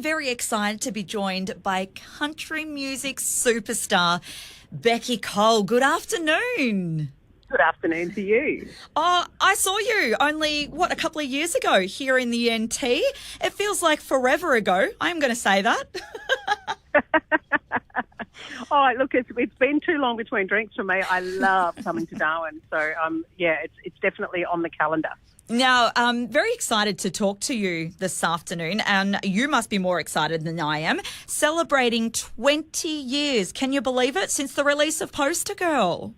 very excited to be joined by country music superstar Becky Cole. Good afternoon. Good afternoon to you. Oh, I saw you only, a couple of years ago here in the NT. It feels like forever ago. I'm going to say that. Oh, look, it's been too long between drinks for me. I love coming to Darwin. So, it's definitely on the calendar. Now, I'm very excited to talk to you this afternoon, and you must be more excited than I am. Celebrating 20 years. Can you believe it? Since the release of Poster Girl.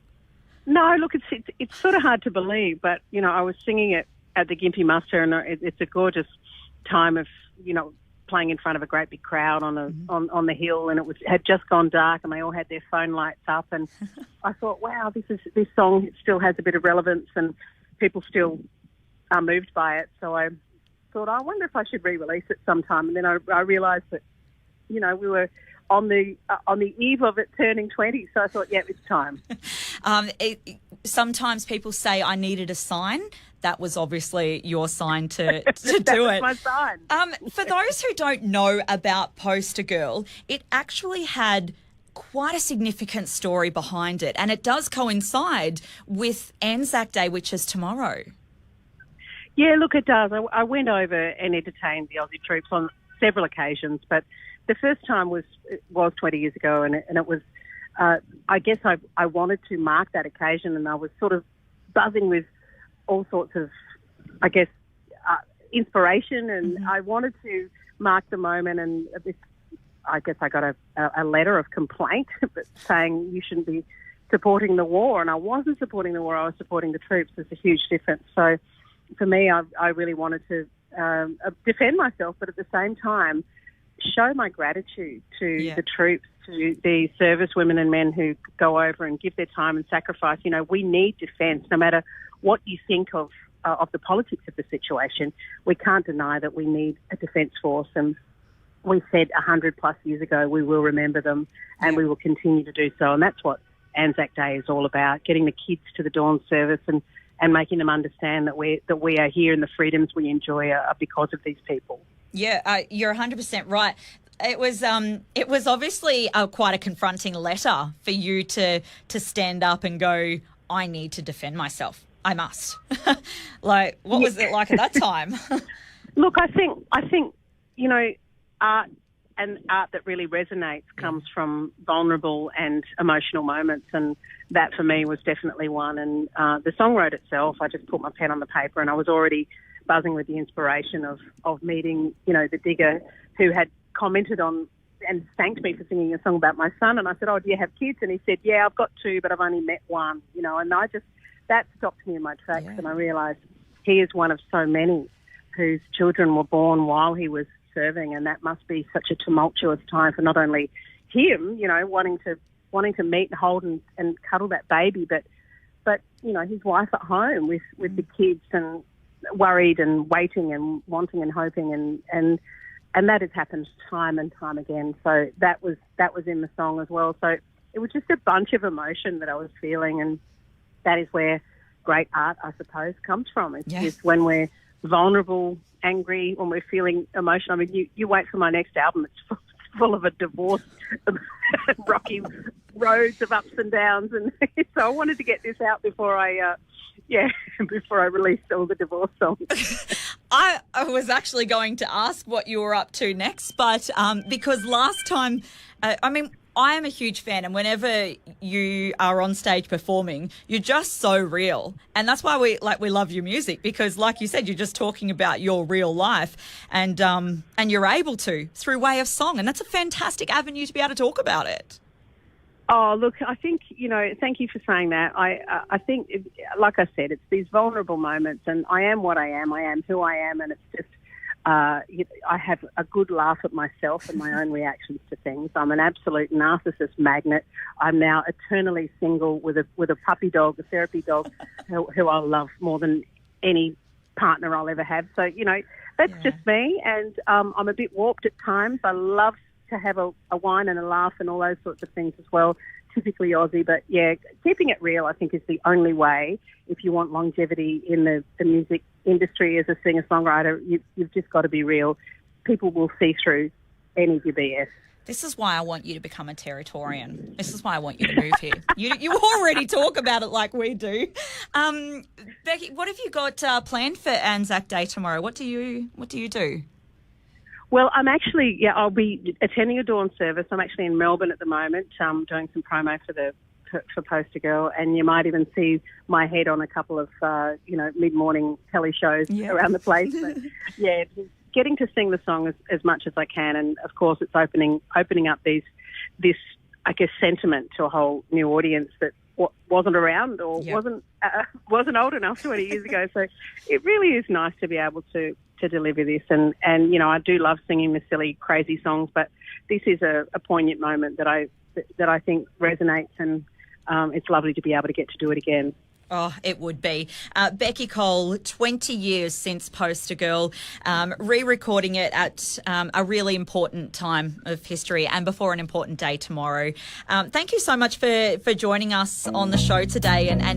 No, look, it's sort of hard to believe, but, I was singing it at the Gympie Muster, and it's a gorgeous time of, playing in front of a great big crowd on the hill, and had just gone dark, and they all had their phone lights up, and I thought, wow, this song still has a bit of relevance, and people still are moved by it. So I thought, I wonder if I should re-release it sometime, and then I realised that, we were on the eve of it turning 20, so I thought, yeah, it's time. Sometimes people say I needed a sign. That was obviously your sign to do that was it. my sign. For those who don't know about Poster Girl, it actually had quite a significant story behind it, and it does coincide with Anzac Day, which is tomorrow. Yeah, look, it does. I went over and entertained the Aussie troops on several occasions, but the first time was 20 years ago, and it was, I guess I wanted to mark that occasion, and I was sort of buzzing with all sorts of, I guess, inspiration, and I wanted to mark the moment, and I guess I got a letter of complaint saying you shouldn't be supporting the war, and I wasn't supporting the war, I was supporting the troops. There's a huge difference. So for me, I really wanted to defend myself, but at the same time, show my gratitude to the troops, to the service women and men who go over and give their time and sacrifice. We need defence, no matter what you think of the politics of the situation. We can't deny that we need a defence force, and we said 100 plus years ago we will remember them, and we will continue to do so. And that's what Anzac Day is all about: getting the kids to the dawn service and making them understand that we are here, and the freedoms we enjoy are because of these people. Yeah, you're 100% right. It was obviously quite a confronting letter for you to stand up and go, I need to defend myself. I must. What was it like at that time? Look, I think art and art that really resonates comes from vulnerable and emotional moments, and that for me was definitely one. And the song wrote itself. I just put my pen on the paper, and I was already buzzing with the inspiration of meeting, the digger who had commented on and thanked me for singing a song about my son. And I said, oh, do you have kids? And he said, yeah, I've got two, but I've only met one, and that stopped me in my tracks. And I realised he is one of so many whose children were born while he was serving, and that must be such a tumultuous time for not only him, wanting to meet and hold and cuddle that baby, but his wife at home with the kids, and worried and waiting and wanting and hoping, and that has happened time and time again. So that was in the song as well. So it was just a bunch of emotion that I was feeling, and that is where great art, I suppose, comes from. It's when we're vulnerable, angry, when we're feeling emotion. I mean, you wait for my next album. It's full of a divorce, rocky roads of ups and downs, and so I wanted to get this out before I released all the divorce songs. I was actually going to ask what you were up to next, but because last time, I am a huge fan, and whenever you are on stage performing, you're just so real. And that's why we love your music, because like you said, you're just talking about your real life, and you're able to through way of song. And that's a fantastic avenue to be able to talk about it. Oh, look, I think, thank you for saying that. I think, like I said, it's these vulnerable moments, and I am what I am. I am who I am, and it's just, I have a good laugh at myself and my own reactions to things. I'm an absolute narcissist magnet. I'm now eternally single with a puppy dog, a therapy dog, who I'll love more than any partner I'll ever have. So, that's just me, and I'm a bit warped at times. I love to have a wine and a laugh and all those sorts of things as well, typically Aussie. But, keeping it real, I think, is the only way if you want longevity in the music industry as a singer-songwriter. You've just got to be real. People will see through any of your BS. This is why I want you to become a Territorian. This is why I want you to move here. You already talk about it like we do. Becky, what have you got planned for Anzac Day tomorrow? What do you do? Well, I'll be attending a dawn service. I'm actually in Melbourne at the moment, doing some promo for Poster Girl, and you might even see my head on a couple of, mid-morning telly shows around the place. But, yeah, getting to sing the song as much as I can, and of course it's opening up this, I guess, sentiment to a whole new audience that wasn't around or wasn't old enough 20 years ago. So it really is nice to be able to deliver this, and I do love singing the silly, crazy songs, but this is a poignant moment that I think resonates, and it's lovely to be able to get to do it again. Oh, it would be. Becky Cole, 20 years since Poster Girl, re-recording it at a really important time of history and before an important day tomorrow. Thank you so much for joining us on the show today and